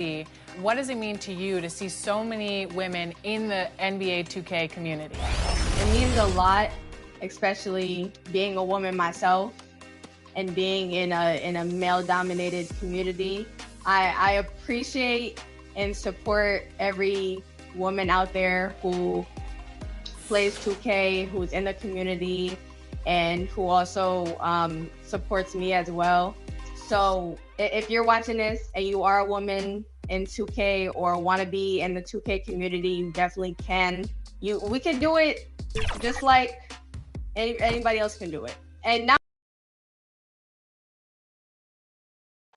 What does it mean to you to see so many women in the NBA 2K community? It means a lot, especially being a woman myself and being in a male-dominated community. I appreciate and support every woman out there who plays 2K, who's in the community, and who also supports me as well. So if you're watching this and you are a woman in 2K or want to be in the 2K community, you definitely can. We can do it just like anybody else can do it.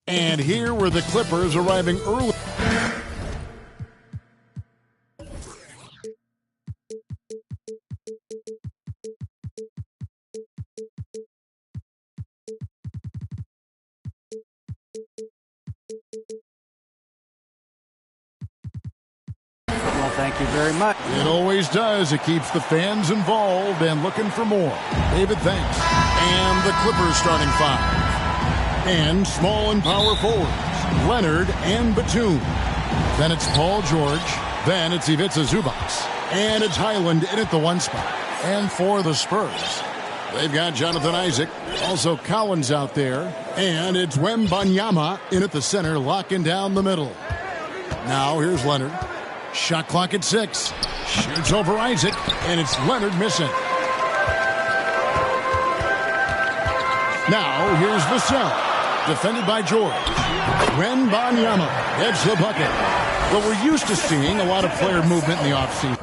And here were the Clippers arriving early. Well, thank you very much. It always does. It keeps the fans involved and looking for more. David, thanks. And the Clippers starting five. And small and power forwards, Leonard and Batum. Then it's Paul George. Then it's Ivica Zubac. And it's Highland in at the one spot. And for the Spurs, they've got Jonathan Isaac. Also Collins out there. And it's Wembanyama in at the center, locking down the middle. Now here's Leonard. Shot clock at 6. Shoots over Isaac. And it's Leonard missing. Now here's Vassell. Defended by George. Wembanyama gets the bucket. But we're used to seeing a lot of player movement in the offseason.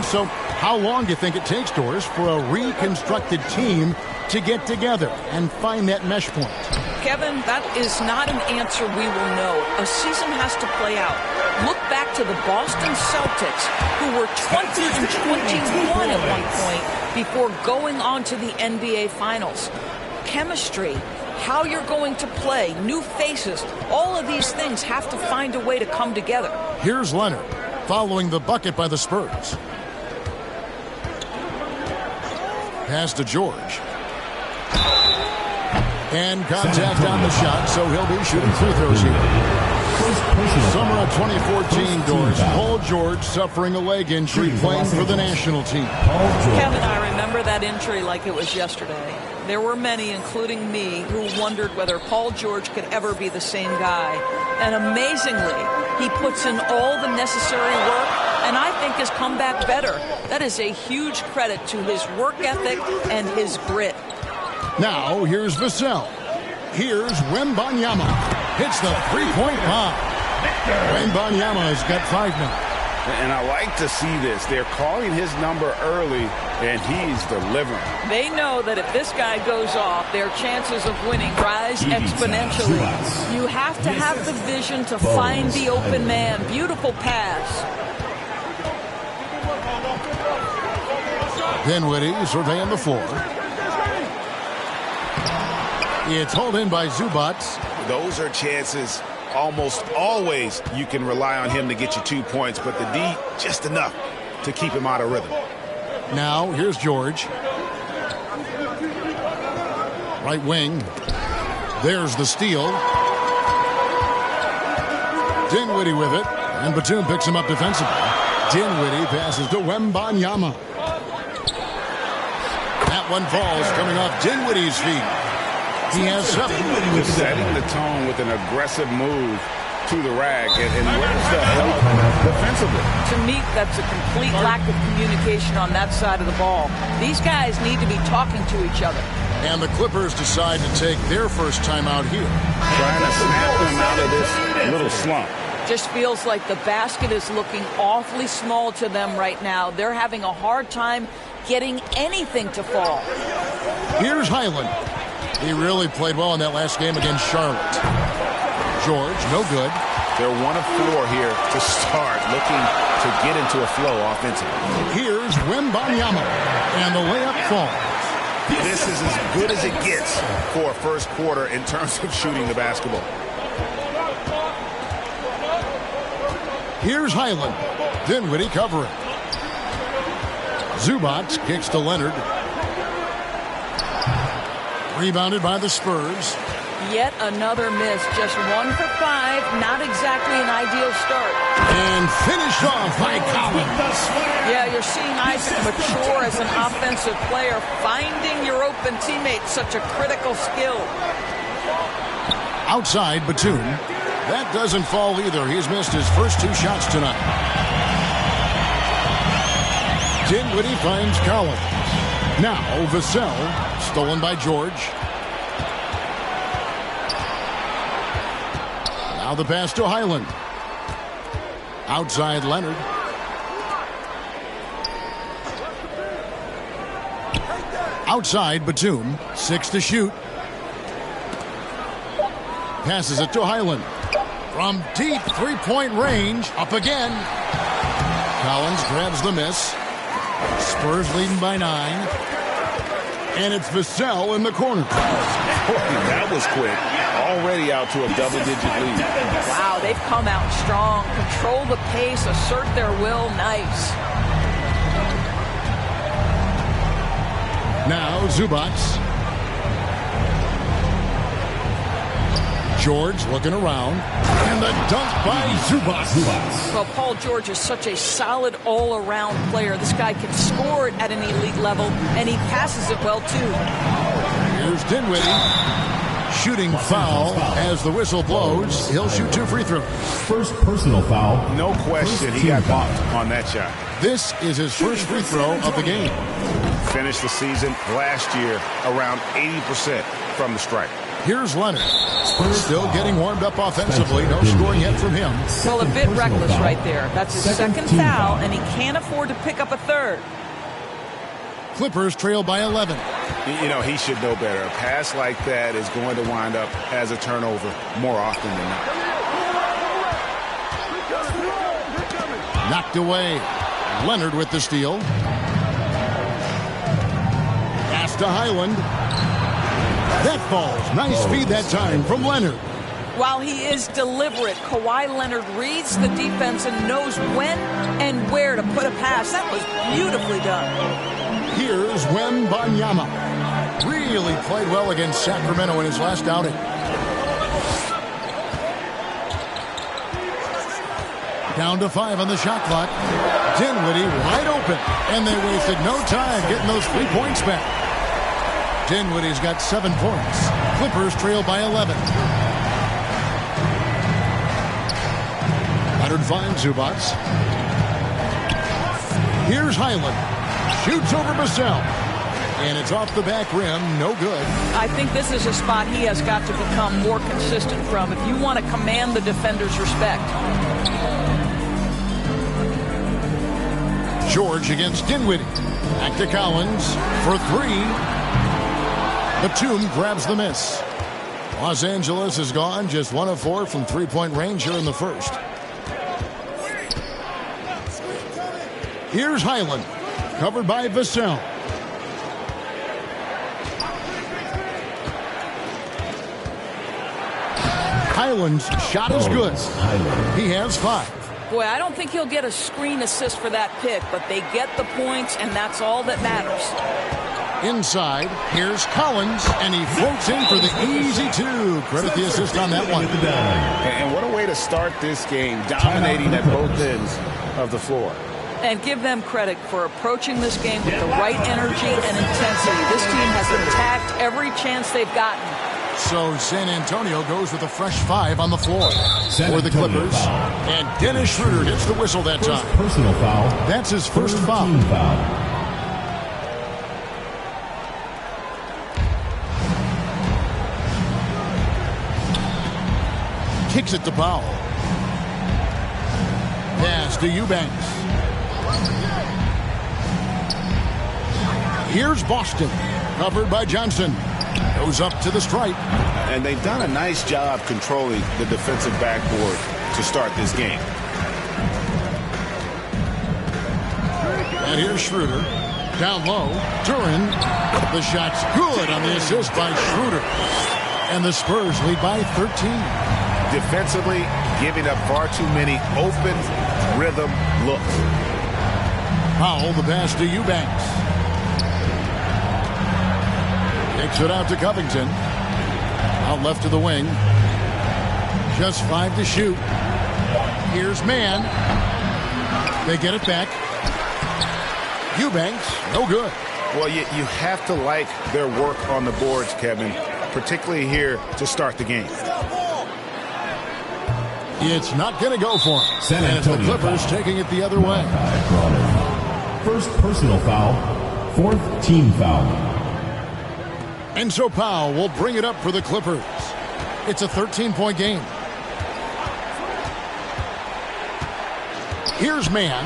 So how long do you think it takes, Doris, for a reconstructed team to get together and find that mesh point? Kevin, that is not an answer we will know. A season has to play out. Look back to the Boston Celtics, who were 20-21 at one point before going on to the NBA Finals. Chemistry, how you're going to play, new faces, all of these things have to find a way to come together. Here's Leonard, following the bucket by the Spurs. Pass to George. And contact on the shot, so he'll be shooting free throws here. Summer of 2014, Doris. Paul George suffering a leg injury playing for the national team. Kevin, I remember that injury like it was yesterday. There were many, including me, who wondered whether Paul George could ever be the same guy. And amazingly, he puts in all the necessary work and I think has come back better. That is a huge credit to his work ethic and his grit. Now, here's Vassell. Here's Wembanyama. Hits the three-point bomb. Wembanyama has got 5 now. And I like to see this. They're calling his number early, and he's delivering. They know that if this guy goes off, their chances of winning rise exponentially. You have to have the vision to find the open man. Beautiful pass. Dinwiddie surveying the floor. It's hauled in by Zubac. Those are chances almost always you can rely on him to get you 2 points, but the D, just enough to keep him out of rhythm. Now, here's George. Right wing. There's the steal. Dinwiddie with it, and Batum picks him up defensively. Dinwiddie passes to Wembanyama. That one falls, coming off Dinwiddie's feet. He has 7. Setting the tone with an aggressive move to the rack. And where's the help defensively? To me, that's a complete lack of communication on that side of the ball. These guys need to be talking to each other. And the Clippers decide to take their first time out here. Trying to snap them out of this little slump. Just feels like the basket is looking awfully small to them right now. They're having a hard time getting anything to fall. Here's Highland. He really played well in that last game against Charlotte. George, no good. They're 1 of 4 here to start, looking to get into a flow offensively. Here's Wembanyama, and the layup falls. This is as good as it gets for a first quarter in terms of shooting the basketball. Here's Highland. Dinwiddie covering. Zubac kicks to Leonard. Rebounded by the Spurs. yet another miss. Just 1 for 5. Not exactly an ideal start. And finished off by Collins. Yeah, you're seeing Isaac mature as an offensive player. Finding your open teammate, such a critical skill. Outside, Batum. That doesn't fall either. He's missed his first 2 shots tonight. Dinwiddie finds Collins. Now, Vassell, stolen by George. Now the pass to Highland. Outside, Leonard. Outside, Batum. 6 to shoot. Passes it to Highland. From deep 3-point range. Up again. Collins grabs the miss. Spurs leading by 9. And it's Vassell in the corner. That was quick. Already out to a double-digit lead. Wow, they've come out strong. Control the pace, assert their will. Nice. Now Zubac. George looking around. And the dunk by Zubac. Well, Paul George is such a solid all-around player. This guy can score it at an elite level, and he passes it well, too. Here's Dinwiddie. Shooting foul as the whistle blows. He'll shoot 2 free throws. First personal foul. No question, he got bumped on that shot. This is his first free throw of the game. Finished the season last year around 80% from the stripe. Here's Leonard. Still getting warmed up offensively. No scoring yet from him. Well, a bit reckless right there. That's his second foul, and he can't afford to pick up a third. Clippers trail by 11. You know, he should know better. A pass like that is going to wind up as a turnover more often than not. Knocked away. Leonard with the steal. Pass to Highland. That falls. Nice feed that time from Leonard. While he is deliberate, Kawhi Leonard reads the defense and knows when and where to put a pass. That was beautifully done. Here's Wembanyama. Really played well against Sacramento in his last outing. Down to 5 on the shot clock. Dinwiddie wide open. And they wasted no time getting those 3 points back. Dinwiddie's got 7 points. Clippers trail by 11. Leonard finds Zubac. Here's Highland. Shoots over Vassell. And it's off the back rim. No good. I think this is a spot he has got to become more consistent from if you want to command the defender's respect. George against Dinwiddie. Back to Collins for 3. Batum grabs the miss. Los Angeles is gone. Just 1 of 4 from 3-point range here in the first. Here's Highland. Covered by Vassell. Highland's shot is good. He has 5. Boy, I don't think he'll get a screen assist for that pick, but they get the points, and that's all that matters. Inside, here's Collins, and he floats in for the easy 2. Credit the assist on that one. And what a way to start this game, dominating at both ends of the floor. And give them credit for approaching this game with the right energy and intensity. This team has attacked every chance they've gotten. So San Antonio goes with a fresh 5 on the floor for the Clippers. And Dennis Schroeder gets the whistle that time. Personal foul. That's his first foul. Kicks it to Powell. Pass to Eubanks. Here's Boston. Covered by Johnson. Goes up to the stripe. And they've done a nice job controlling the defensive backboard to start this game. And here's Schroeder. Down low. Turin. The shot's good on the assist by Schroeder. And the Spurs lead by 13. Defensively, giving up far too many open rhythm looks. Powell, the pass to Eubanks. Takes it out to Covington. Out left to the wing. Just 5 to shoot. Here's man. They get it back. Eubanks, no good. Well, you have to like their work on the boards, Kevin, particularly here to start the game. It's not going to go for him. San And it's the Antonio Clippers foul. taking it the other way. First personal foul, 4th team foul. And so Powell will bring it up for the Clippers. It's a 13-point game. Here's man.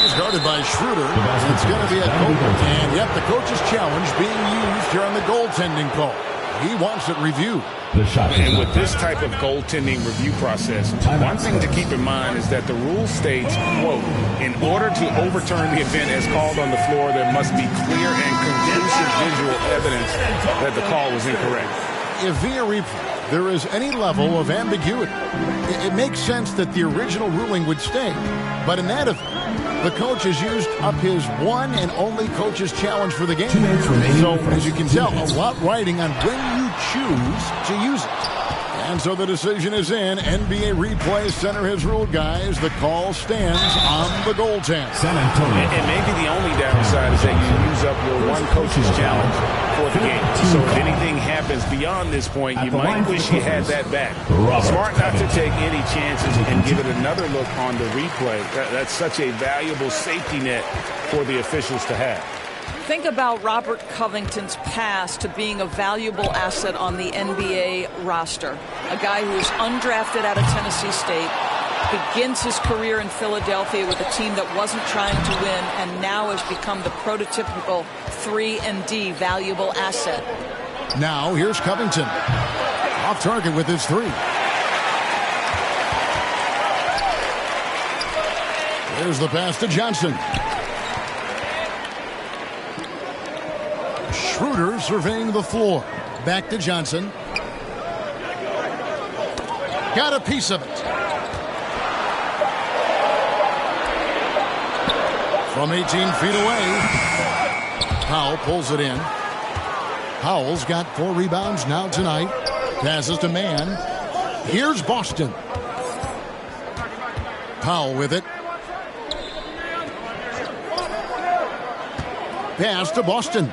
He's guarded by Schroeder. It's going to be a goal. And yet the coach's challenge being used here on the goaltending call. He wants it reviewed. The shot. And with this type of goaltending review process, one thing to keep in mind is that the rule states, quote, in order to overturn the event as called on the floor, there must be clear and conclusive visual evidence that the call was incorrect. If via replay there is any level of ambiguity, it makes sense that the original ruling would stay. But in that event, the coach has used up his one and only coach's challenge for the game. So, as you can tell, a lot riding on when you choose to use it. And so the decision is in. NBA Replay Center has ruled, guys. The call stands on the goaltend. San Antonio. And maybe the only downside is that you use up your one coach's challenge for the game. So if anything happens beyond this point, you might wish you had that back. Smart not to take any chances and give it another look on the replay. That's such a valuable safety net for the officials to have. Think about Robert Covington's path to being a valuable asset on the NBA roster. A guy who was undrafted out of Tennessee State, begins his career in Philadelphia with a team that wasn't trying to win, and now has become the prototypical 3-and-D valuable asset. Now here's Covington. Off target with his three. There's the pass to Johnson. Schroeder surveying the floor. Back to Johnson. Got a piece of it. From 18 feet away. Powell pulls it in. Powell's got 4 rebounds now tonight. Passes to man. Here's Boston. Powell with it. Pass to Boston.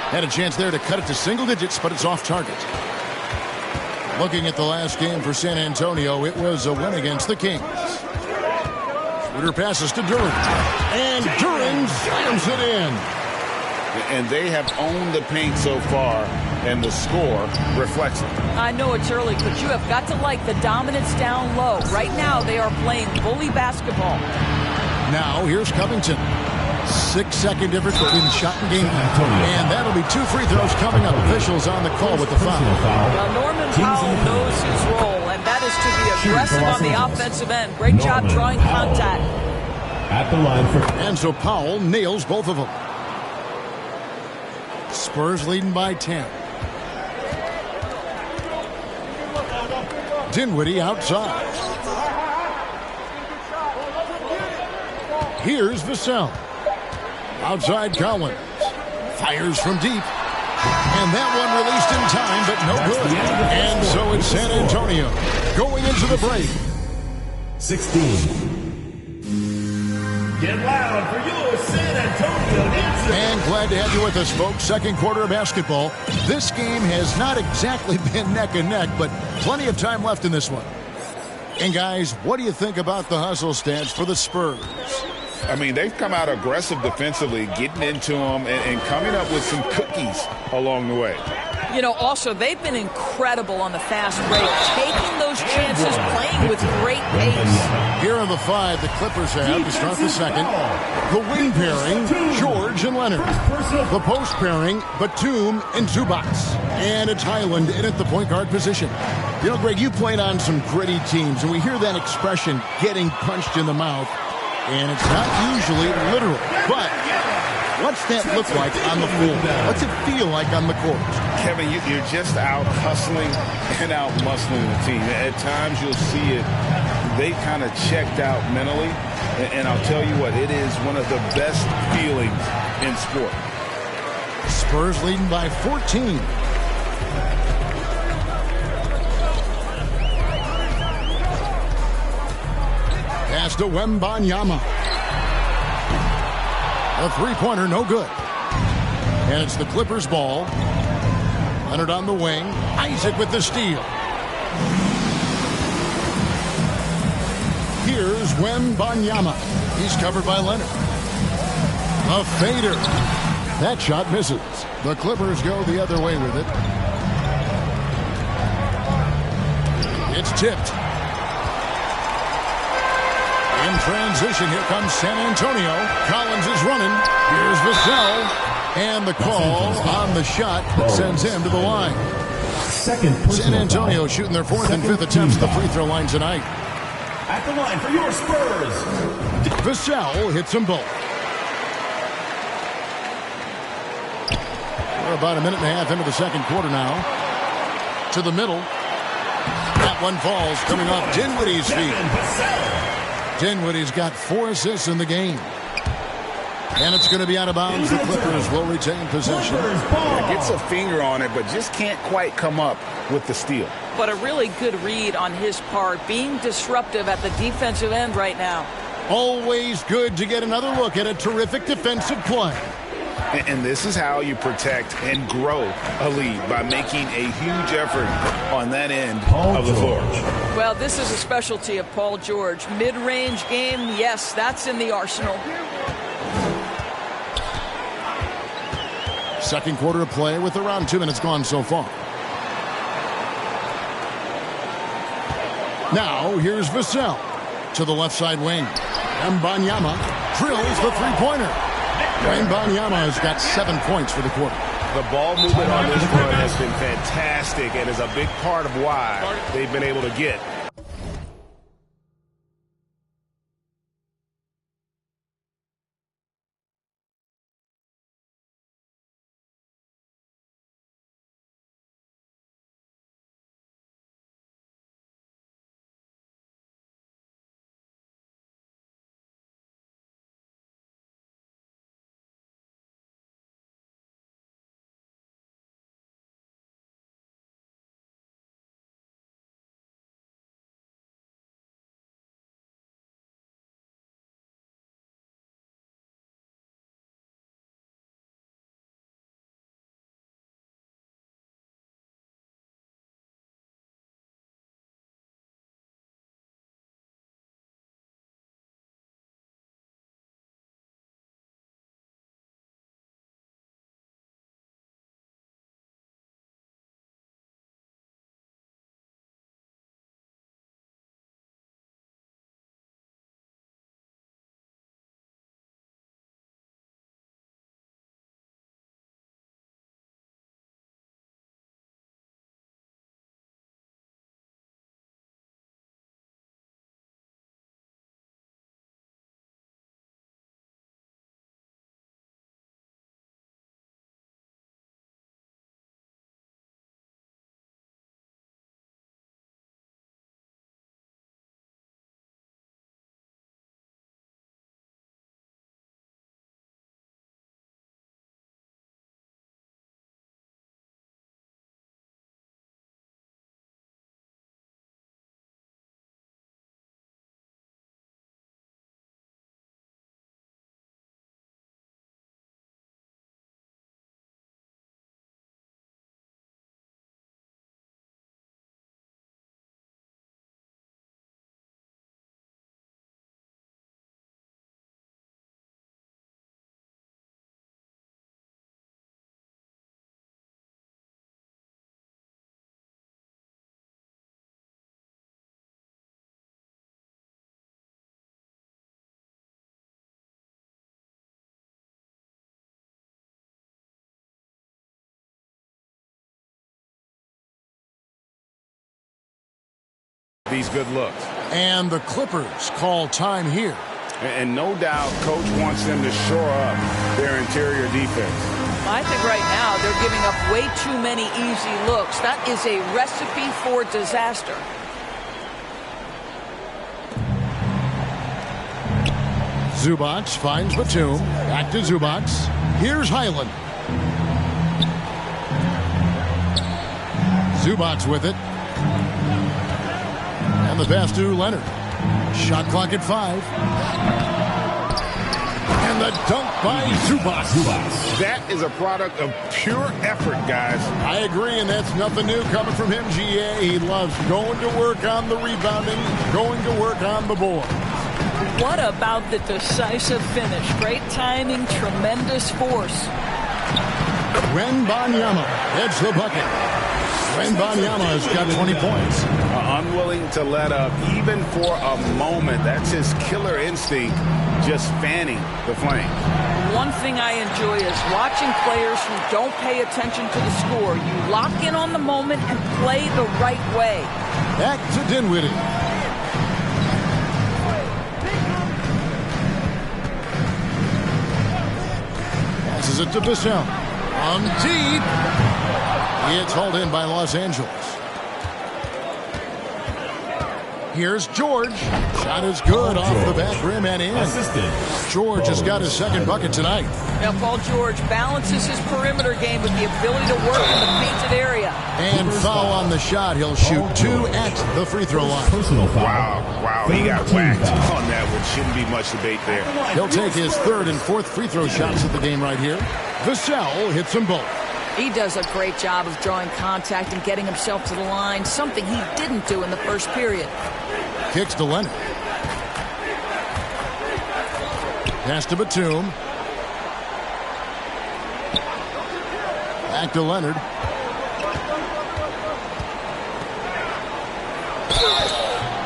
Had a chance there to cut it to single digits, but it's off target. Looking at the last game for San Antonio, it was a win against the Kings. Schroeder passes to Duren. And Duren slams it in. And they have owned the paint so far, and the score reflects it. I know it's early, but you have got to like the dominance down low. Right now, they are playing bully basketball. Now, here's Covington. 6-second difference between the shot and game. And that'll be 2 free throws coming up. Officials on the call with the foul. Well, Norman Powell knows his role, and that is to be aggressive on the offensive end. Great job drawing contact. At the line for... And so Powell nails both of them. Spurs leading by 10. Dinwiddie outside. Here's Vassell. Outside Collins. Fires from deep. And that one released in time, but no good. And so it's San Antonio going into the break. 16. Get loud for your San Antonio Nancy. And glad to have you with us, folks. Second quarter of basketball. This game has not exactly been neck and neck, but plenty of time left in this one. And guys, what do you think about the hustle stats for the Spurs? I mean, they've come out aggressive defensively, getting into them and coming up with some cookies along the way. You know, also, they've been incredible on the fast break, taking those chances, playing with great pace. Here are the 5 the Clippers have to start the second. The wing pairing, George and Leonard. The post pairing, Batum and Zubac. And it's Highland in at the point guard position. You know, Greg, you played on some gritty teams, and we hear that expression, getting punched in the mouth. And it's not usually literal, but what's that look like on the floor? What's it feel like on the court? Kevin, you're just out hustling and out muscling the team. At times you'll see it. They kind of checked out mentally, and I'll tell you what, it is one of the best feelings in sport. Spurs leading by 14. to Wembanyama. A three-pointer, no good. And it's the Clippers' ball. Leonard on the wing. Isaac with the steal. Here's Wembanyama. He's covered by Leonard. A fader. That shot misses. The Clippers go the other way with it. It's tipped. In transition, here comes San Antonio. Collins is running. Here's Vassell. And the call on the shot sends him to the line. San Antonio shooting their fourth and fifth attempts at the free throw line tonight. At the line for your Spurs. Vassell hits them both. We're about a minute and a half into the second quarter now. To the middle. That one falls, coming off Dinwiddie's feet. Dinwiddie's got 4 assists in the game. And it's going to be out of bounds. The Clippers will retain possession. Gets a finger on it, but just can't quite come up with the steal. But a really good read on his part, being disruptive at the defensive end right now. Always good to get another look at a terrific defensive play. And this is how you protect and grow a lead, by making a huge effort on that end of the floor. Well, this is a specialty of Paul George. Mid-range game, yes, that's in the arsenal. Second quarter of play with around 2 minutes gone so far. Now, here's Vassell to the left side wing. Wembanyama drills the three-pointer. Wembanyama has got 7 points for the quarter. The ball movement on this run has been fantastic and is a big part of why they've been able to get. These good looks. And the Clippers call time here. And no doubt coach wants them to shore up their interior defense. I think right now they're giving up way too many easy looks. That is a recipe for disaster. Zubac finds Batum. Back to Zubac. Here's Highland. Zubac with it. And the pass to Leonard. Shot clock at 5. And the dunk by Zubac. That is a product of pure effort, guys. I agree, and that's nothing new coming from him, GA. He loves going to work on the rebounding, going to work on the board. What about the decisive finish? Great timing, tremendous force. Wembanyama hits the bucket. Wembanyama has got 20 points. Unwilling to let up, even for a moment. That's his killer instinct, just fanning the flame. One thing I enjoy is watching players who don't pay attention to the score. You lock in on the moment and play the right way. Back to Dinwiddie. Passes it to Bissell. On deep. It's hauled in by Los Angeles. Here's George. Shot is good off the back rim and in. George has got his second bucket tonight. Now, Paul George balances his perimeter game with the ability to work in the painted area. And foul on the shot. He'll shoot 2 at the free throw line. Wow, he got whacked on that one. Shouldn't be much debate there. He'll take his third and fourth free throw shots of the game right here. Vassell hits them both. He does a great job of drawing contact and getting himself to the line, something he didn't do in the first period. Kicks to Leonard. Pass to Batum. Back to Leonard.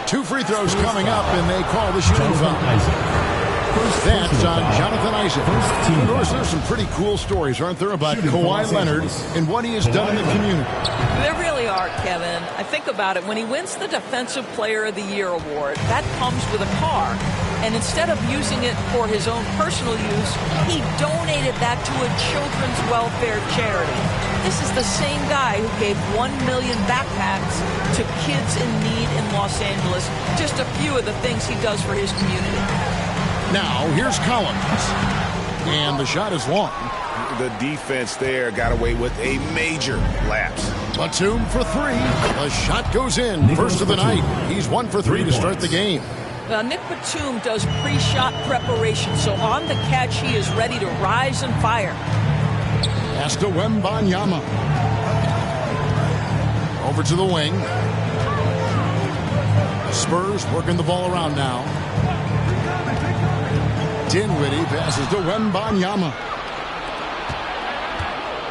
Two free throws coming up, and they call the shooting foul. That's on Jonathan Isaac. Of course, there's some pretty cool stories, aren't there, about Kawhi Leonard and what he has done in the community. There really are, Kevin. I think about it. When he wins the Defensive Player of the Year award, that comes with a car. And instead of using it for his own personal use, he donated that to a children's welfare charity. This is the same guy who gave 1 million backpacks to kids in need in Los Angeles. Just a few of the things he does for his community. Now, here's Collins. And the shot is long. The defense there got away with a major lapse. Batum for 3. The shot goes in. First of the night. He's 1 for 3 to start the game. Nick Batum does pre-shot preparation, so on the catch he is ready to rise and fire. Pass to Wembanyama. Over to the wing. The Spurs working the ball around now. Dinwiddie passes to Wembanyama.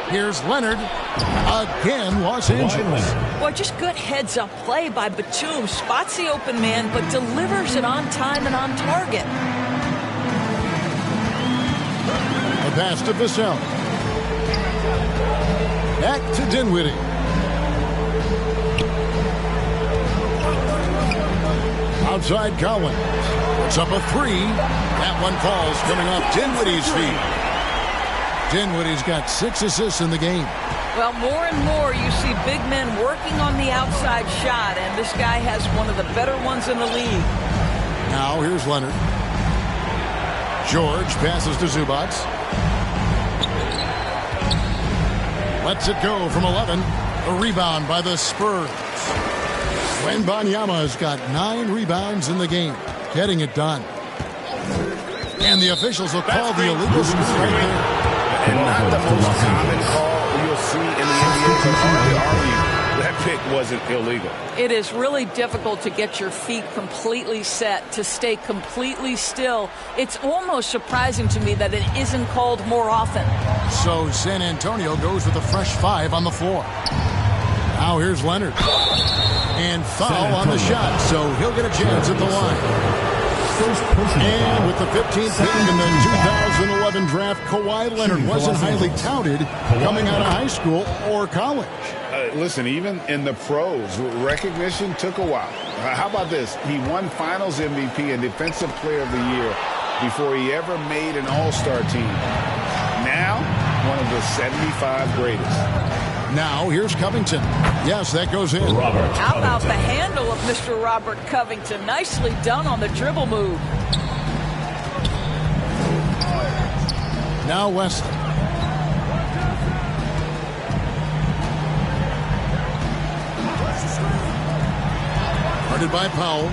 Here's Leonard. Again, Los Angeles. Boy, just good heads-up play by Batum. Spots the open man, but delivers it on time and on target. A pass to Vassell. Back to Dinwiddie. Outside Collins. Puts up a 3. That one falls, coming off Dinwiddie's feet. Dinwiddie's got 6 assists in the game. Well, more and more you see big men working on the outside shot, and this guy has one of the better ones in the league. Now here's Leonard. George passes to Zubac. Lets it go from 11. A rebound by the Spurs. Wembanyama has got 9 rebounds in the game, getting it done. And the officials will call the illegal scoop right there. And not the most common call you'll see in the NBA, but hard to argue that pick wasn't illegal. It is really difficult to get your feet completely set, to stay completely still. It's almost surprising to me that it isn't called more often. So San Antonio goes with a fresh 5 on the floor. Now here's Leonard. And foul on the shot, so he'll get a chance at the line. And with the 15th pick in the 2011 draft, Kawhi Leonard wasn't highly touted coming out of high school or college. Listen, even in the pros, recognition took a while. How about this? He won Finals MVP and Defensive Player of the Year before he ever made an All-Star team. Now, one of the 75 greatest. Now, here's Covington. Yes, that goes in. How about the handle of Mr. Robert Covington? Nicely done on the dribble move. Now West. Guarded by Powell.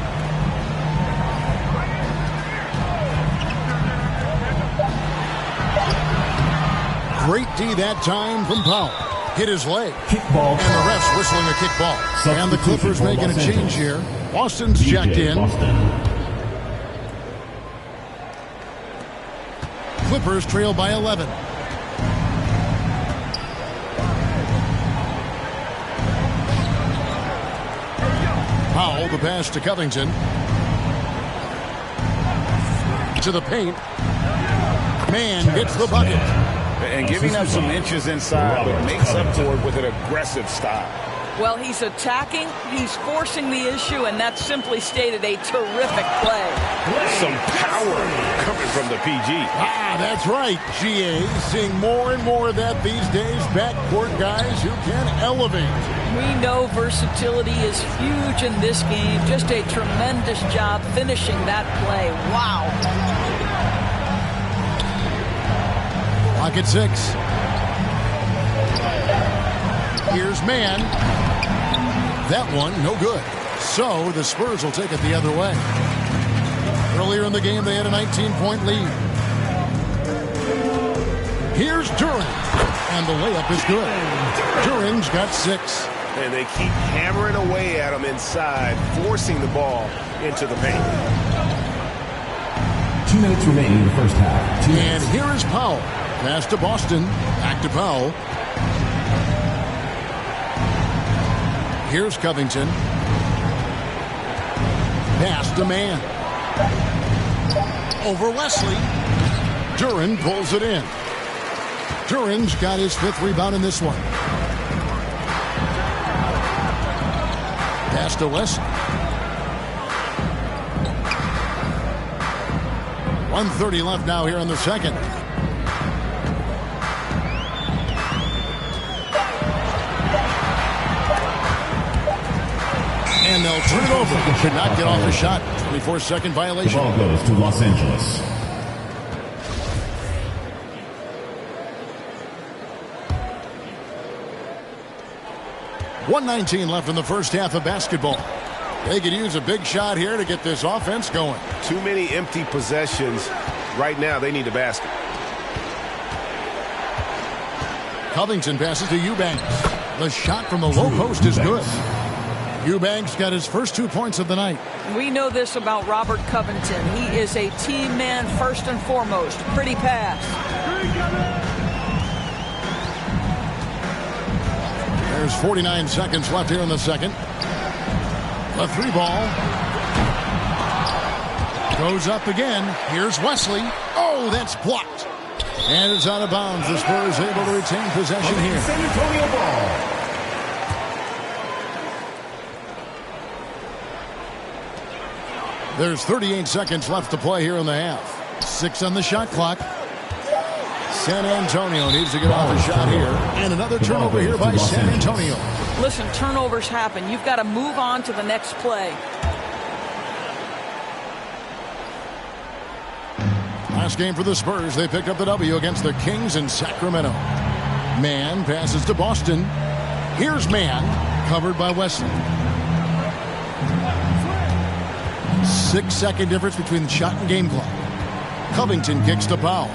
Great D that time from Powell. Hit his leg. Kickball. And the ref's whistling a kickball. And the Clippers making a change here. Boston's checked in. Clippers trail by 11. Powell, the pass to Covington. To the paint. Man gets the bucket. And giving up some inches inside, but makes up for it with an aggressive style. Well, he's attacking, he's forcing the issue, and that's simply stated a terrific play. Some power coming from the PG. That's right, GA. Seeing more and more of that these days. Backcourt guys who can elevate. We know versatility is huge in this game. Just a tremendous job finishing that play. Wow. Clock at 6. Here's Man. That one, no good. So the Spurs will take it the other way. Earlier in the game, they had a 19-point lead. Here's Duren. And the layup is good. Duren's got 6. And they keep hammering away at him inside, forcing the ball into the paint. 2 minutes remaining in the first half. And here is Powell. Pass to Boston. Back to Powell. Here's Covington. Pass to Man. Over Wesley. Duren pulls it in. Duren's got his 5th rebound in this one. Pass to Wesley. 1:30 left now here in the second. And they'll turn it over. Should not get off a shot. 24-second violation. The ball goes to Los Angeles. .119 left in the first half of basketball. They could use a big shot here to get this offense going. Too many empty possessions. Right now, they need a basket. Covington passes to Eubanks. The shot from the low post is good. Eubanks got his first 2 points of the night. We know this about Robert Covington. He is a team man first and foremost. Pretty pass. There's 49 seconds left here in the second. The 3 ball. Goes up again. Here's Wesley. Oh, that's blocked. And it's out of bounds. The Spurs able to retain possession here. San Antonio ball. There's 38 seconds left to play here in the half. 6 on the shot clock. San Antonio needs to get off a shot here. And another turnover here by San Antonio. Listen, turnovers happen. You've got to move on to the next play. Last game for the Spurs. They picked up the W against the Kings in Sacramento. Man passes to Boston. Here's Man, covered by Wesley. 6-second difference between the shot and game clock. Covington kicks to Powell.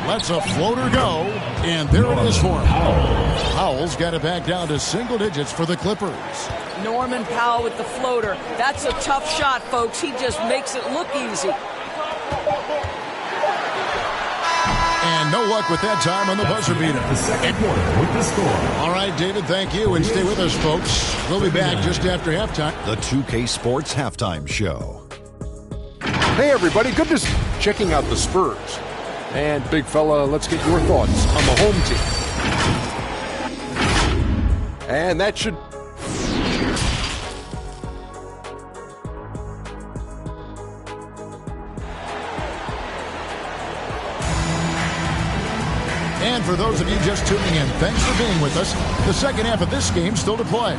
Lets a floater go, and there it is for him. Powell's got it back down to single digits for the Clippers. Norman Powell with the floater. That's a tough shot, folks. He just makes it look easy. And no luck with that time on the buzzer beater. The second quarter with the score. All right, David, thank you, and stay with us, folks. We'll be back just after halftime. The 2K Sports Halftime Show. Hey, everybody. Good to checking out the Spurs. And, big fella, let's get your thoughts on the home team. And that should... And for those of you just tuning in, thanks for being with us. The second half of this game still to play.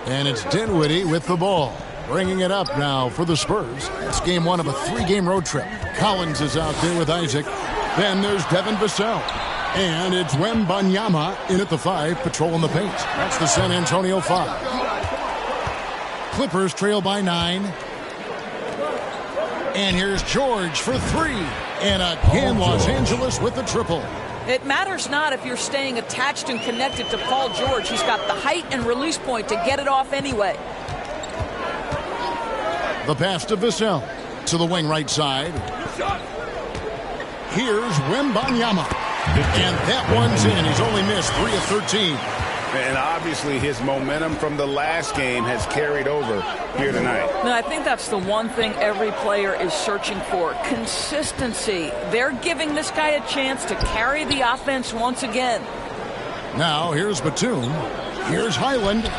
And it's Dinwiddie with the ball. Bringing it up now for the Spurs. It's game 1 of a 3-game road trip. Collins is out there with Isaac. Then there's Devin Vassell. And it's Wembanyama in at the 5, patrolling the paint. That's the San Antonio 5. Clippers trail by 9. And here's George for three. And again, Los Angeles with the triple. It matters not if you're staying attached and connected to Paul George. He's got the height and release point to get it off anyway. The pass to Vassell. To the wing right side. Here's Wembanyama. And that one's in. He's only missed 3 of 13. And obviously his momentum from the last game has carried over here tonight. No, I think that's the one thing every player is searching for. Consistency. They're giving this guy a chance to carry the offense once again. Now here's Batum. Here's Highland.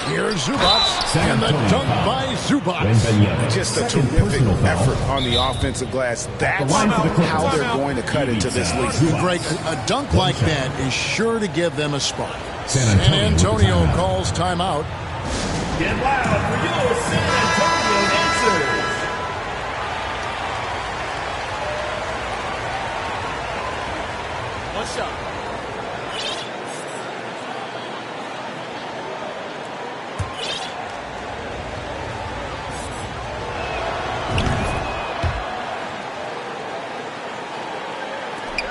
Here's Zubats. And the dunk by Zubats. Just a terrific effort on the offensive glass. That's how they're going to cut into this league. Greg, a dunk like that is sure to give them a spot. San Antonio calls timeout. Get loud for your San Antonio answers. What's up?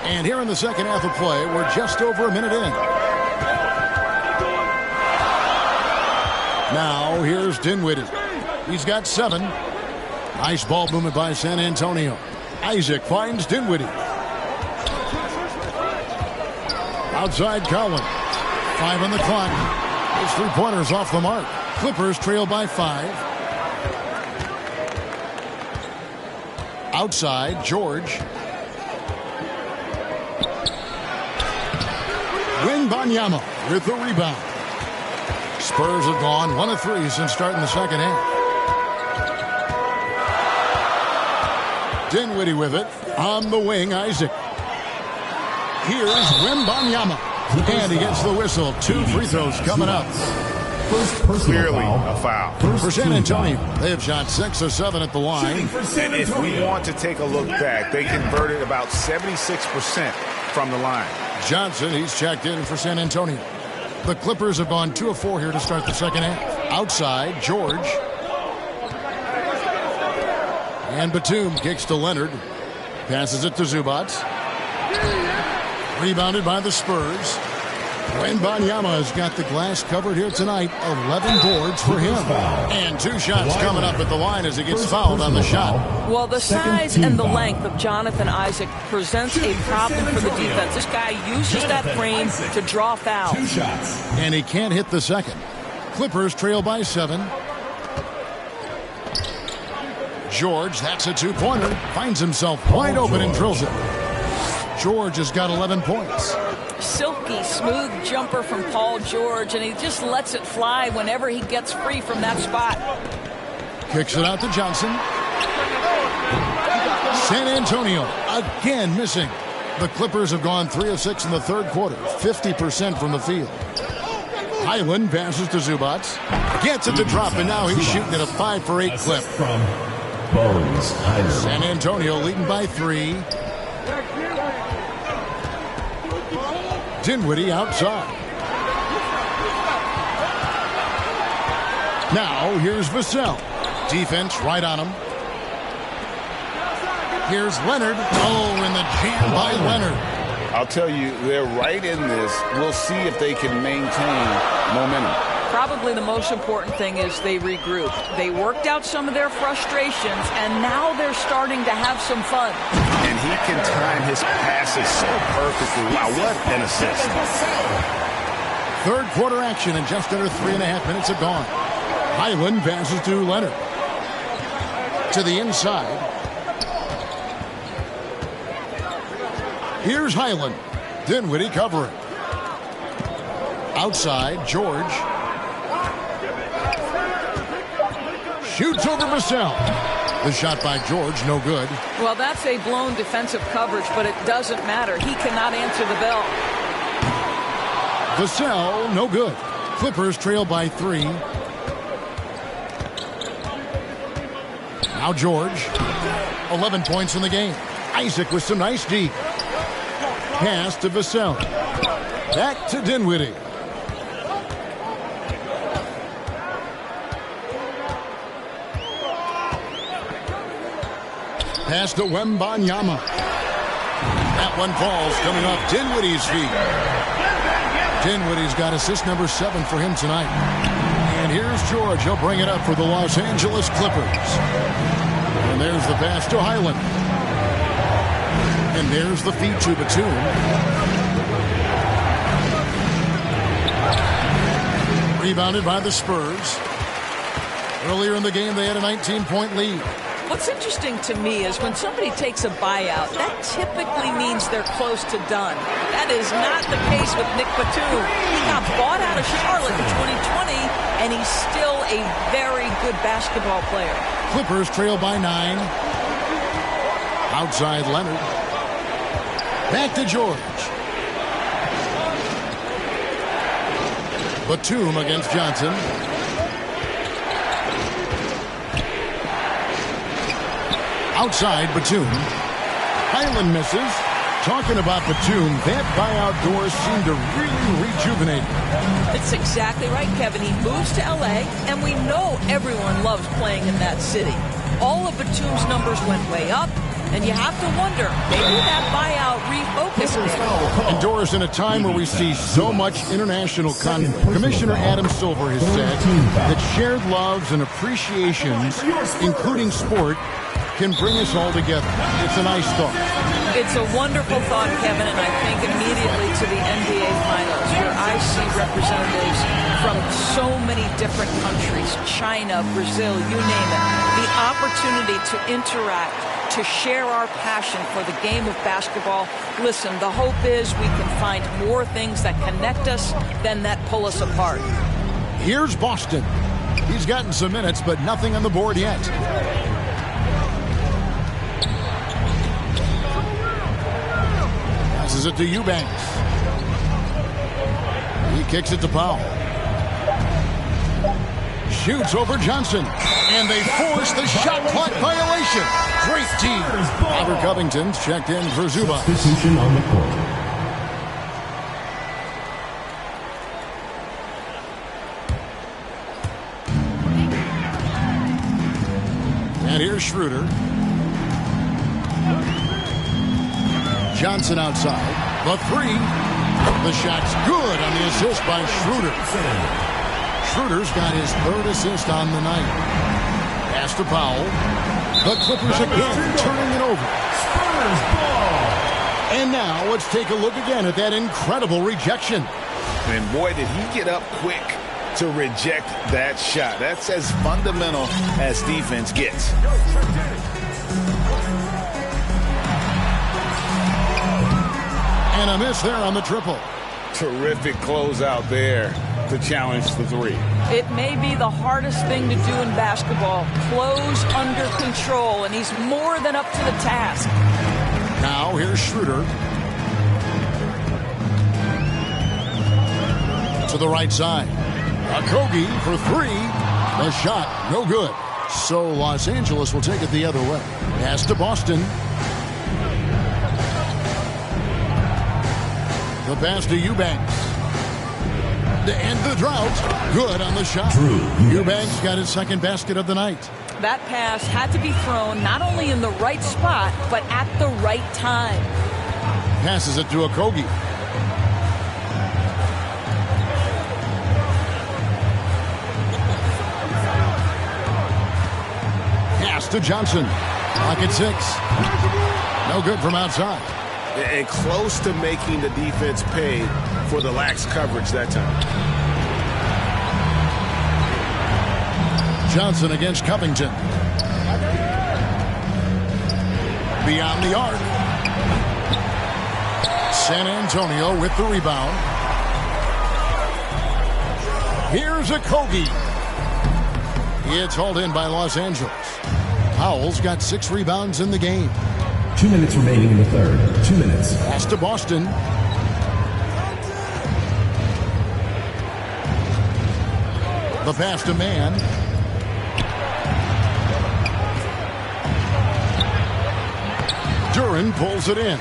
And here in the second half of play, we're just over a minute in. Now, here's Dinwiddie. He's got 7. Nice ball movement by San Antonio. Isaac finds Dinwiddie. Outside Collin. 5 on the clock. His 3-pointers off the mark. Clippers trail by 5. Outside, George. Wembanyama with the rebound. Spurs have gone 1 of 3 since starting the second half. Dinwiddie with it. On the wing, Isaac. Here's Wembanyama. And he gets the whistle. 2 free throws coming up. Clearly a foul. For San Antonio, they have shot 6 of 7 at the line. And if we want to take a look back, they converted about 76% from the line. Johnson, he's checked in for San Antonio. The Clippers have gone 2 of 4 here to start the second half. Outside, George. And Batum kicks to Leonard. Passes it to Zubats. Rebounded by the Spurs. Wembanyama has got the glass covered here tonight. 11 boards for him. And 2 shots coming up at the line as he gets fouled on the shot. Well, the size and the length of Jonathan Isaac presents a problem for the defense. This guy uses that frame to draw fouls. And he can't hit the second. Clippers trail by 7. George, that's a 2-pointer. Finds himself wide open and drills it. George has got 11 points. Silky, smooth jumper from Paul George, and he just lets it fly whenever he gets free from that spot. Kicks it out to Johnson. San Antonio again missing. The Clippers have gone 3 of 6 in the third quarter, 50% from the field. Highland passes to Zubats. Gets it to drop, and now he's shooting at a 5 for 8 clip. From Bones Highland. San Antonio leading by 3. Dinwiddie outside. Now here's Vassell. Defense right on him. Here's Leonard. Oh, and the jam by Leonard. I'll tell you, they're right in this. We'll see if they can maintain momentum. Probably the most important thing is they regrouped. They worked out some of their frustrations, and now they're starting to have some fun. And he can time his passes so perfectly. Wow, what an assist. Third quarter action, and just under 3.5 minutes have gone. Highland passes to Leonard. To the inside. Here's Highland. Dinwiddie covering. Outside, George. Shoots over Vassell. The shot by George, no good. Well, that's a blown defensive coverage, but it doesn't matter. He cannot answer the bell. Vassell, no good. Clippers trail by 3. Now George. 11 points in the game. Isaac with some nice deep. Pass to Vassell. Back to Dinwiddie. Pass to Wembanyama. That one falls coming off Dinwiddie's feet. Dinwiddie's got assist number 7 for him tonight. And here's George. He'll bring it up for the Los Angeles Clippers. And there's the pass to Highland. And there's the feed to Batum. Rebounded by the Spurs. Earlier in the game, they had a 19-point lead. What's interesting to me is when somebody takes a buyout, that typically means they're close to done. That is not the case with Nick Batum. He got bought out of Charlotte in 2020, and he's still a very good basketball player. Clippers trail by 9. Outside Leonard. Back to George. Batum against Johnson. Outside Batum. Highland misses. Talking about Batum, that buyout doors seem to really rejuvenate him. It's exactly right, Kevin. He moves to L.A., and we know everyone loves playing in that city. All of Batum's numbers went way up, and you have to wonder, maybe that buyout refocused him. And Doris, in a time where we see so much international contact, Commissioner Adam Silver has said that shared loves and appreciations, including sport, can bring us all together. It's a nice thought. It's a wonderful thought, Kevin, and I think immediately to the NBA Finals, where I see representatives from so many different countries, China, Brazil, you name it. The opportunity to interact, to share our passion for the game of basketball. Listen, the hope is we can find more things that connect us than that pull us apart. Here's Boston. He's gotten some minutes, but nothing on the board yet. Passes it to Eubanks. He kicks it to Powell. Shoots over Johnson. And they force the shot clock violation. Great team. Robert Covington's checked in for Zubac. Substitution on the court. And here's Schroeder. Johnson outside. The 3. The shot's good on the assist by Schroeder. Schroeder's got his 3rd assist on the night. Pass to Powell. The Clippers again turning it over. Spurs ball. And now let's take a look again at that incredible rejection. And boy, did he get up quick to reject that shot. That's as fundamental as defense gets. And a miss there on the triple. Terrific closeout there to challenge the 3. It may be the hardest thing to do in basketball. Close under control, and he's more than up to the task. Now here's Schroeder. To the right side. Okogie for 3. The shot, no good. So Los Angeles will take it the other way. Pass to Boston. The pass to Eubanks. To end the drought. Good on the shot. Eubanks got his 2nd basket of the night. That pass had to be thrown not only in the right spot, but at the right time. Passes it to Okogie. Pass to Johnson. Clock at 6. No good from outside. And close to making the defense pay for the lax coverage that time. Johnson against Covington. Beyond the arc. San Antonio with the rebound. Here's Okogie. It's hauled in by Los Angeles. Powell's got 6 rebounds in the game. 2 minutes remaining in the 3rd. 2 minutes. Pass to Boston. The pass to Mann. Duran pulls it in.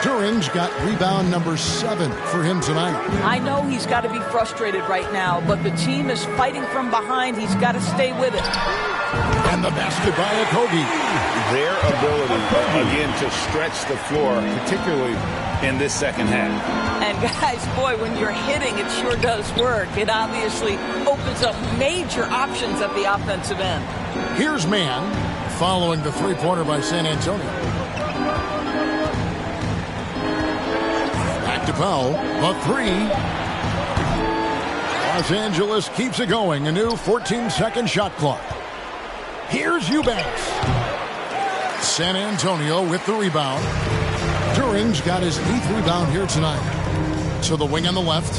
Duran's got rebound number 7 for him tonight. I know he's got to be frustrated right now, but the team is fighting from behind. He's got to stay with it. And the basket by Okogie. Their ability, again, to stretch the floor, particularly in this second half. And guys, boy, when you're hitting, it sure does work. It obviously opens up major options at the offensive end. Here's Mann following the three-pointer by San Antonio. Back to Powell, the 3. Los Angeles keeps it going. A new 14-second shot clock. Here's Eubanks. San Antonio with the rebound. Duran's got his 8th rebound here tonight. To the wing on the left.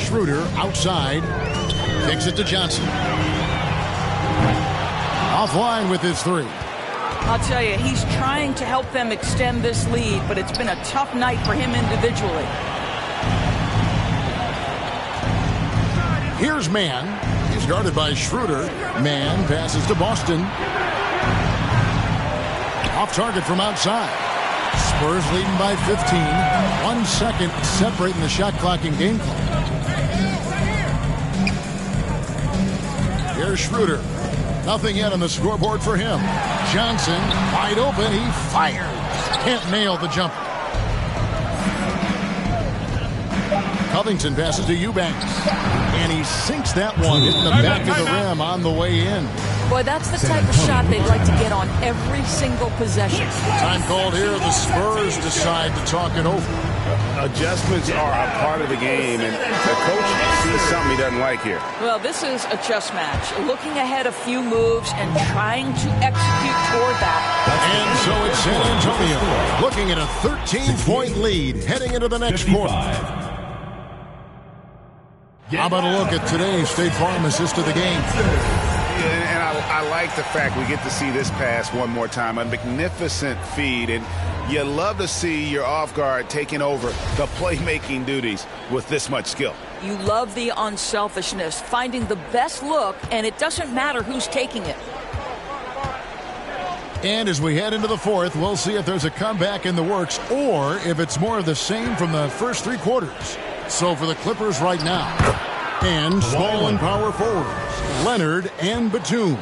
Schroeder outside. Kicks it to Johnson. Offline with his 3. I'll tell you, he's trying to help them extend this lead, but it's been a tough night for him individually. Here's Mann. He's guarded by Schroeder. Mann passes to Boston. Off target from outside. Spurs leading by 15. 1 second separating the shot clock and game clock. Here's Schroeder. Nothing yet on the scoreboard for him. Johnson wide open. He fires. Can't nail the jumper. Covington passes to Eubanks. And he sinks that one in the back of the rim on the way in. Boy, that's the type of shot they'd like to get on every single possession. Time called here. The Spurs decide to talk it over. Adjustments are a part of the game, and the coach sees something he doesn't like here. Well, this is a chess match. Looking ahead a few moves and trying to execute toward that. And so it's San Antonio looking at a 13-point lead heading into the next quarter. How about a look at today's State Farm assist of the game? And I like the fact we get to see this pass one more time. A magnificent feed, and you love to see your off guard taking over the playmaking duties with this much skill. You love the unselfishness, finding the best look, and it doesn't matter who's taking it. And as we head into the fourth, we'll see if there's a comeback in the works or if it's more of the same from the first 3 quarters. So for the Clippers right now, and small and power forwards, Leonard and Batum.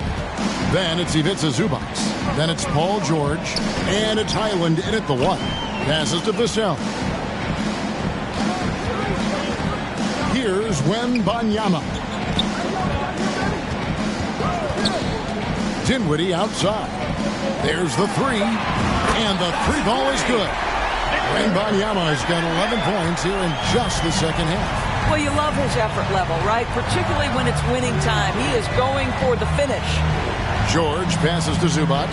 Then it's Ivica Zubac. Then it's Paul George. And it's Highland in at the 1. Passes to Vassell. Here's Wembanyama. Dinwiddie outside. There's the 3. And the 3 ball is good. Wembanyama has got 11 points here in just the second half. Well, you love his effort level, right? Particularly when it's winning time. He is going for the finish. George passes to Zubac.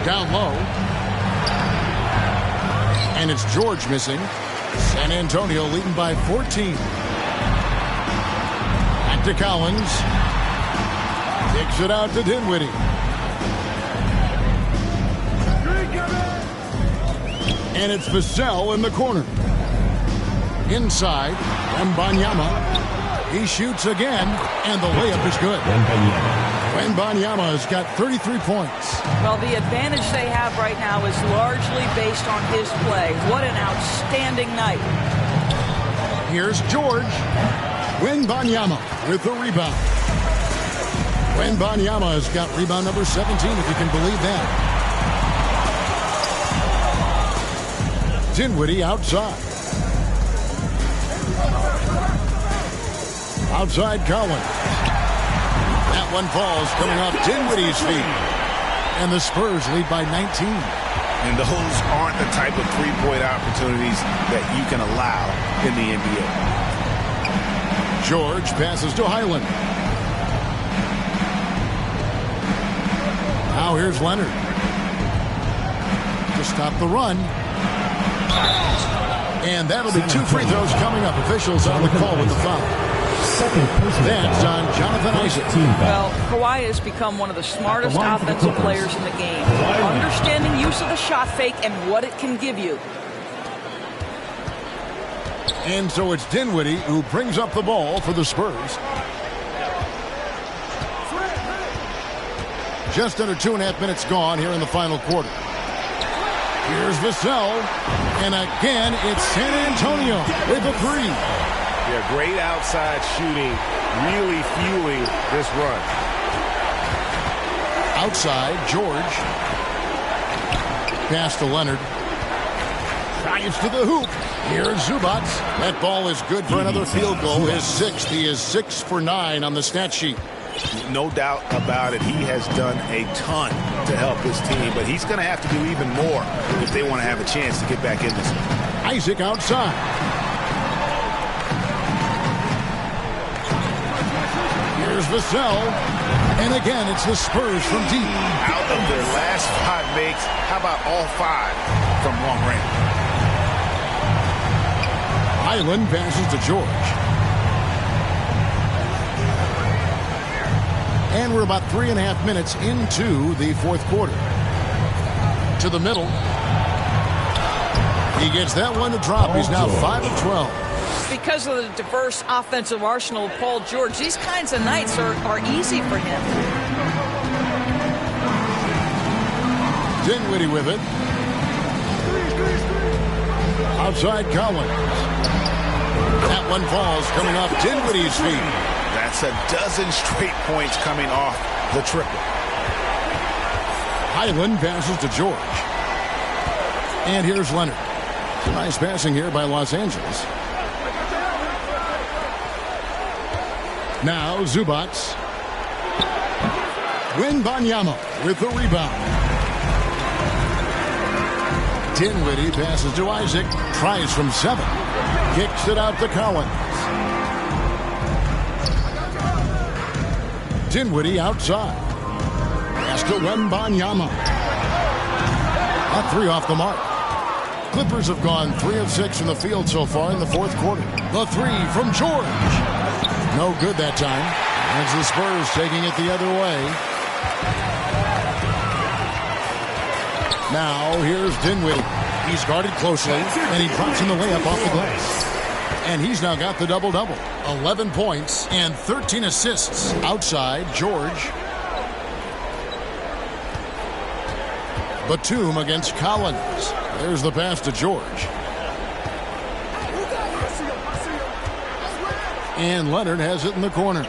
Down low. And it's George missing. San Antonio leading by 14. Back to Collins. Kicks it out to Dinwiddie. And it's Vassell in the corner. Inside, Wembanyama. He shoots again, and the layup is good. Wembanyama has got 33 points. Well, the advantage they have right now is largely based on his play. What an outstanding night. Here's George. Wembanyama with the rebound. Wembanyama has got rebound number 17, if you can believe that. Dinwiddie outside. Outside Collins. That one falls coming off Dinwiddie's feet. And the Spurs lead by 19. And those aren't the type of three-point opportunities that you can allow in the NBA. George passes to Highland. Now here's Leonard. To stop the run. And that'll be 2 free throws coming up. Officials on the call with the foul. That's on Jonathan Isaac. Well, Kawhi has become one of the smartest offensive players in the game. Understanding use of the shot fake and what it can give you. And so it's Dinwiddie who brings up the ball for the Spurs. Just under 2.5 minutes gone here in the final quarter. Here's Vassell. And again, it's San Antonio with a three. Yeah, great outside shooting, really fueling this run. Outside, George. Pass to Leonard. Drives to the hoop. Here's Zubac. That ball is good for another field goal. His sixth. He is 6 for 9 on the stat sheet. No doubt about it. He has done a ton to help his team, but he's going to have to do even more if they want to have a chance to get back in this. Isaac outside. Here's Vassell. And again, it's the Spurs from deep. Out of their last 5 makes, how about all 5 from long range? Highland passes to George. And we're about 3.5 minutes into the fourth quarter. To the middle. He gets that one to drop. He's now 5 of 12. Because of the diverse offensive arsenal of Paul George, these kinds of nights are easy for him. Dinwiddie with it. Outside Collins. That one falls coming off Dinwiddie's feet. That's a dozen straight points coming off the triple. Highland passes to George. And here's Leonard. Nice passing here by Los Angeles. Now Zubac. Wembanyama with the rebound. Dinwiddie passes to Isaac. Tries from 7. Kicks it out to Collins. Dinwiddie outside. Pass to Wembanyama. A 3 off the mark. Clippers have gone 3 of 6 from the field so far in the fourth quarter. The 3 from George. No good that time. As the Spurs taking it the other way. Now here's Dinwiddie. He's guarded closely, and he drops in the layup off the glass. And he's now got the double-double. 11 points and 13 assists. Outside, George. Batum against Collins. There's the pass to George. And Leonard has it in the corner.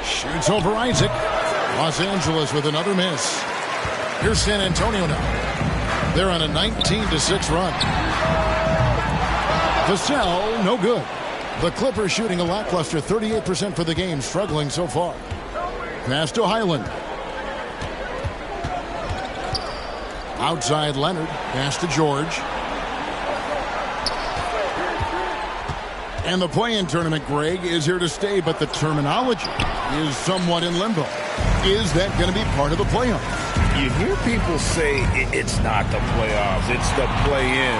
Shoots over Isaac. Los Angeles with another miss. Here's San Antonio now. They're on a 19-6 run. Vassell, no good. The Clippers shooting a lackluster 38% for the game, struggling so far. Pass to Highland. Outside Leonard. Pass to George. And the play-in tournament, Greg, is here to stay, but the terminology is somewhat in limbo. Is that going to be part of the playoffs? You hear people say it's not the playoffs, it's the play-in.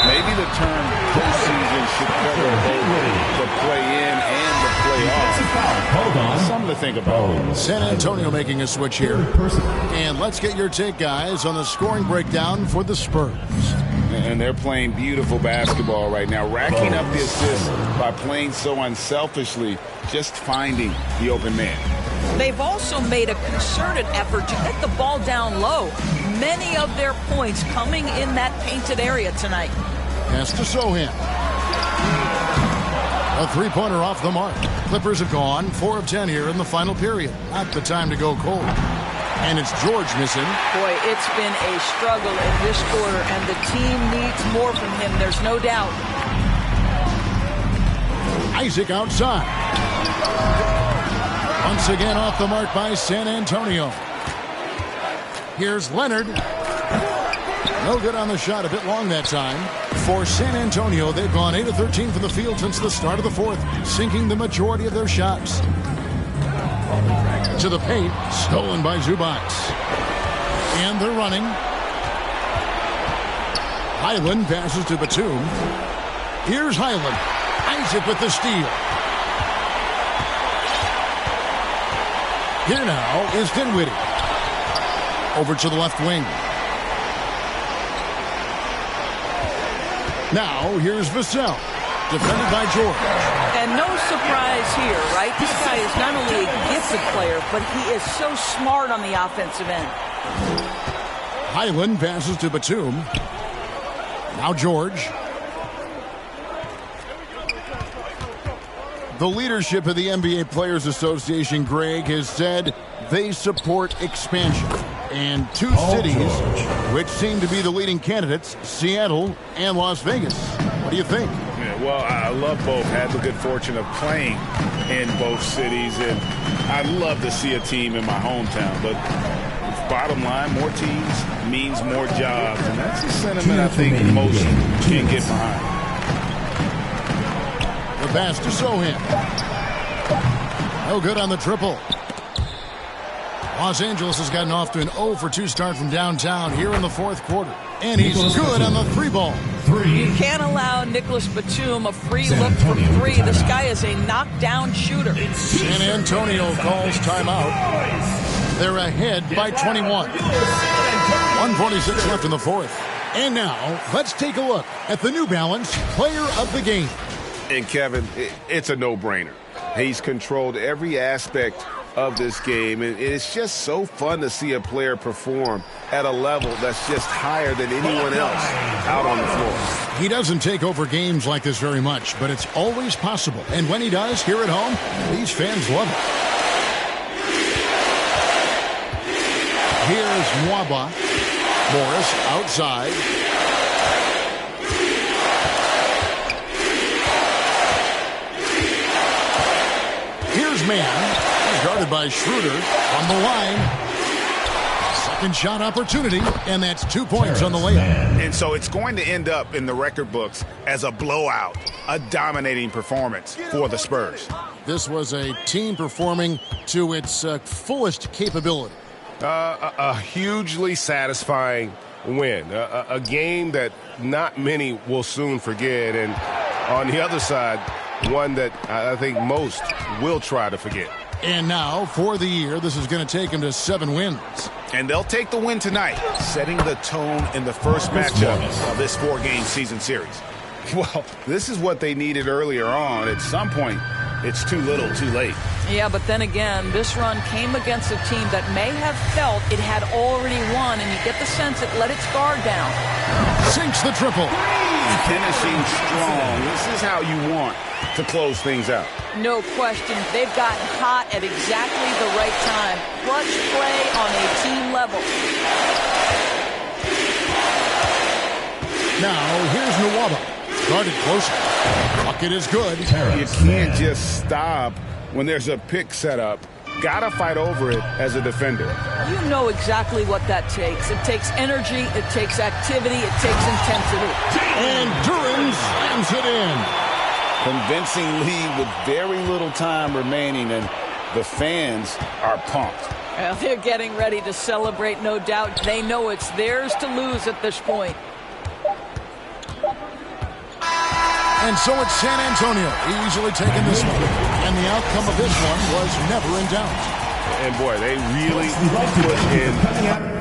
Maybe the term postseason should cover both the play-in and the playoffs. Hold on. Something to think about. San Antonio making a switch here. And let's get your take, guys, on the scoring breakdown for the Spurs. And they're playing beautiful basketball right now, racking up the assists by playing so unselfishly, just finding the open man. They've also made a concerted effort to get the ball down low. Many of their points coming in that painted area tonight. Pass to Sohan. A three-pointer off the mark. Clippers have gone 4 of 10 here in the final period. Not the time to go cold. And it's George missing. Boy, it's been a struggle in this quarter, and the team needs more from him. There's no doubt. Isaac outside. Once again off the mark by San Antonio. Here's Leonard. No good on the shot. A bit long that time. For San Antonio, they've gone 8 of 13 from the field since the start of the fourth, sinking the majority of their shots. To the paint, stolen by Zubac. And they're running. Highland passes to Batum. Here's Highland. Isaac with the steal. Here now is Dinwiddie. Over to the left wing. Now here's Vassell. defended by George. And no surprise here, right? This guy is not only a gifted player, but he is so smart on the offensive end. Highland passes to Batum. Now George. The leadership of the NBA Players Association, Greg, has said they support expansion. And two cities which seem to be the leading candidates, Seattle and Las Vegas. What do you think? Yeah, well, I love both. Had the good fortune of playing in both cities, and I'd love to see a team in my hometown. But bottom line, more teams means more jobs, and that's the sentiment I think most can get behind. The pass to Sohan. No good on the triple. Los Angeles has gotten off to an 0 for 2 start from downtown here in the fourth quarter. And he's good on the 3-ball. You can't allow Nicholas Batum a free look from 3. This guy is a knockdown shooter. San Antonio calls timeout. They're ahead by 21. 1:46 left in the fourth. And now, let's take a look at the New Balance Player of the Game. And Kevin, it's a no-brainer. He's controlled every aspect of this game, and it's just so fun to see a player perform at a level that's just higher than anyone else out on the floor. He doesn't take over games like this very much, but it's always possible. And when he does, here at home, these fans love it. Here's Mwaba. Morris outside. Here's Mann. Guarded by Schroeder on the line. Second shot opportunity, and that's 2 points on the layup. And so it's going to end up in the record books as a blowout, a dominating performance for the Spurs. This was a team performing to its fullest capability. A hugely satisfying win. A game that not many will soon forget. And on the other side, one that I think most will try to forget. And now, for the year, this is going to take him to 7 wins. And they'll take the win tonight, setting the tone in the first matchup of this 4-game season series. Well, this is what they needed earlier on. At some point, it's too little, too late. Yeah, but then again, this run came against a team that may have felt it had already won, and you get the sense it let its guard down. Sinks the triple. Finishing strong. This is how you want to close things out. No question. They've gotten hot at exactly the right time. Clutch play on a team level. Now, here's Nwaba. Guarded closer. Bucket is good. You can't just stop when there's a pick set up. Gotta fight over it as a defender. You know exactly what that takes. It takes energy, it takes activity, it takes intensity. And Duran slams it in. Convincing lead with very little time remaining, and the fans are pumped. Well, they're getting ready to celebrate, no doubt. They know it's theirs to lose at this point. And so it's San Antonio easily taking this one. And the outcome of this one was never in doubt. And boy, they really put in